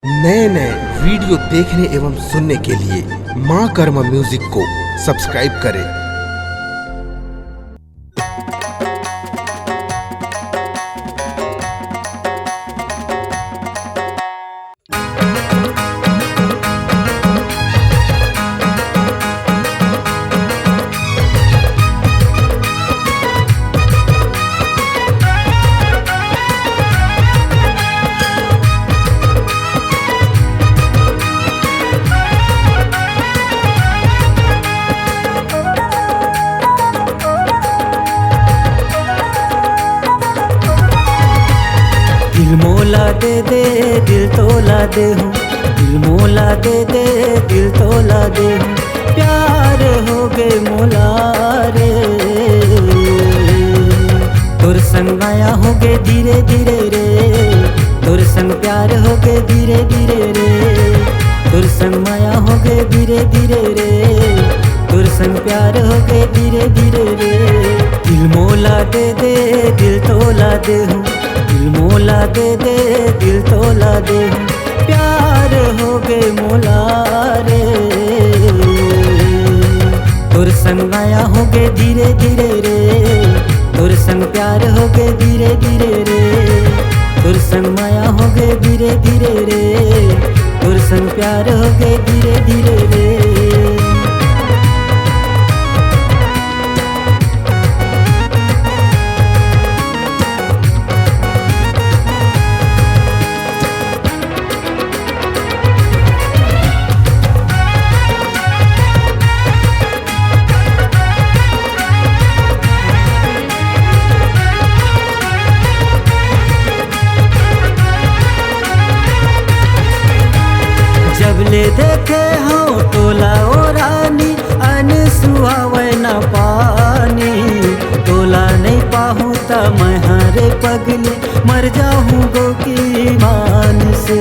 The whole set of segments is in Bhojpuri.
नए नए वीडियो देखने एवं सुनने के लिए माँ कर्मा म्यूजिक को सब्सक्राइब करें। दिल मोला दे दे दिल तोला दे हूँ, दिल मोला दे दे दिल तोला दे हूँ, प्यार हो गए मोला रे। तोर संग माया हो गए धीरे धीरे रे, तोर संग प्यार हो गए धीरे धीरे रे, तोर संग माया हो गए धीरे धीरे रे, तोर संग प्यार हो गए धीरे धीरे रे। दिल मोला दे दे दिल तोला दे हूँ, दिल मोला दे दे दिल तोला दे हूँ, प्यार हो गए मोला रे। तोर संग माया हो गए धीरे धीरे रे, तोर संग प्यार हो गए धीरे धीरे रे, तोर संग माया हो गए धीरे धीरे रे, तोर संग प्यार हो गए धीरे धीरे रे। जबले देखे हो तोला ओ रानी, अन सुहावे न पानी, तोला नहीं पाहूँ त मैं हरे पगली मर जाऊँ गो की मान से।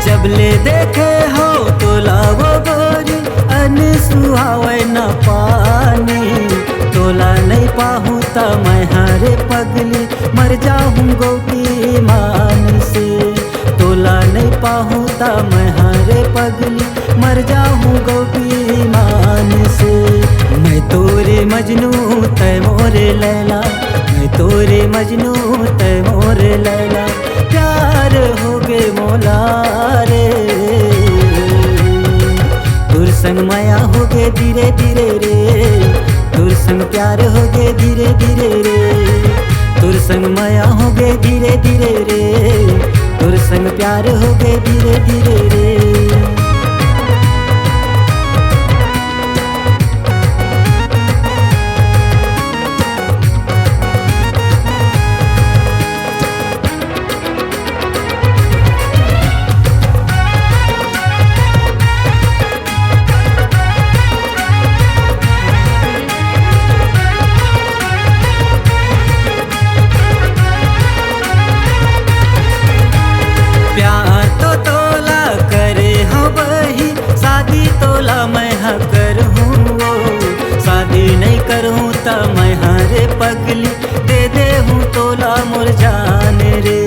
जबले देखे हो तोला वो गोरी, अन सुहावे न पानी, तोला नहीं पाहूँ त मैं हरे पगली मर जाऊँ गो की मान से। तोला नहीं पाहूँ त मैं हरे पगली मर जाऊँ गो की मान से। मैं तोरे मजनू तै मोरे लैला, मैं तोरे मजनू तै मोरे लैला, प्यार हो गए मोला रे। तोर संग माया हो गए धीरे धीरे रे, तोर संग प्यार हो गए धीरे धीरे रे, तोर संग माया हो गए धीरे धीरे रे, तोर संग प्यार हो गए धीरे धीरे रे। प्यार तो तोला करे हो बही, शादी तोला मैं हाँ करूँ वो, शादी नहीं करूँ त मैं हरे पगली दे दे हूँ तोला मोर जान रे।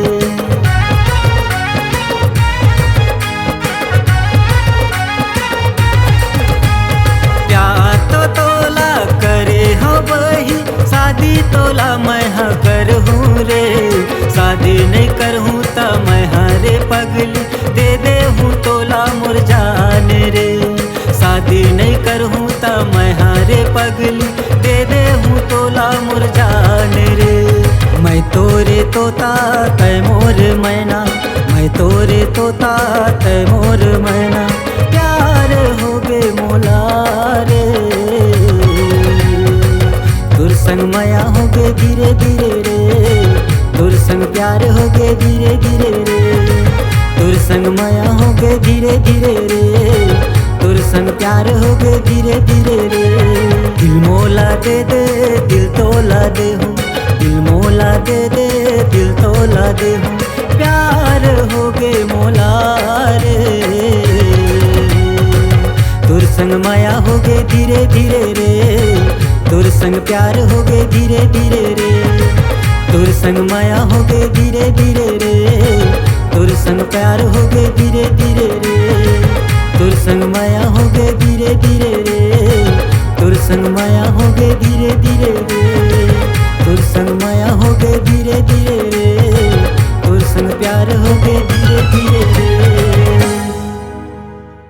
प्यार तो तोला करे हो बही, शादी तोला मैं हाँ करूँ रे, शादी नहीं करूँ त मैं हरे पगली दे दे हूँ तोला मोर जान रे। शादी नहीं करूँ त मैं हरे पगली दे दे हूँ तोला मोर जान रे। मैं तोरे तोता तै मोर मैना, मैं तोरे तोता तै मोर मैना, प्यार हो गए मोला रे। तोर संग माया हो गए धीरे धीरे रे, तोर संग प्यार हो गए धीरे धीरे रे, तोर संग माया हो गए धीरे धीरे रे, तोर संग प्यार हो गए धीरे धीरे रे। दिल मोला दे दे दिल तोला दे हूँ, दिल मोला दे दे दिल तोला दे हूँ, प्यार हो गए मोला रे। तोर संग माया हो गए धीरे धीरे रे, तोर संग प्यार हो गए धीरे धीरे रे, तोर संग माया हो गए धीरे धीरे रे, तोर संग प्यार हो गए धीरे धीरे रे, तोर संग माया हो गए धीरे धीरे रे।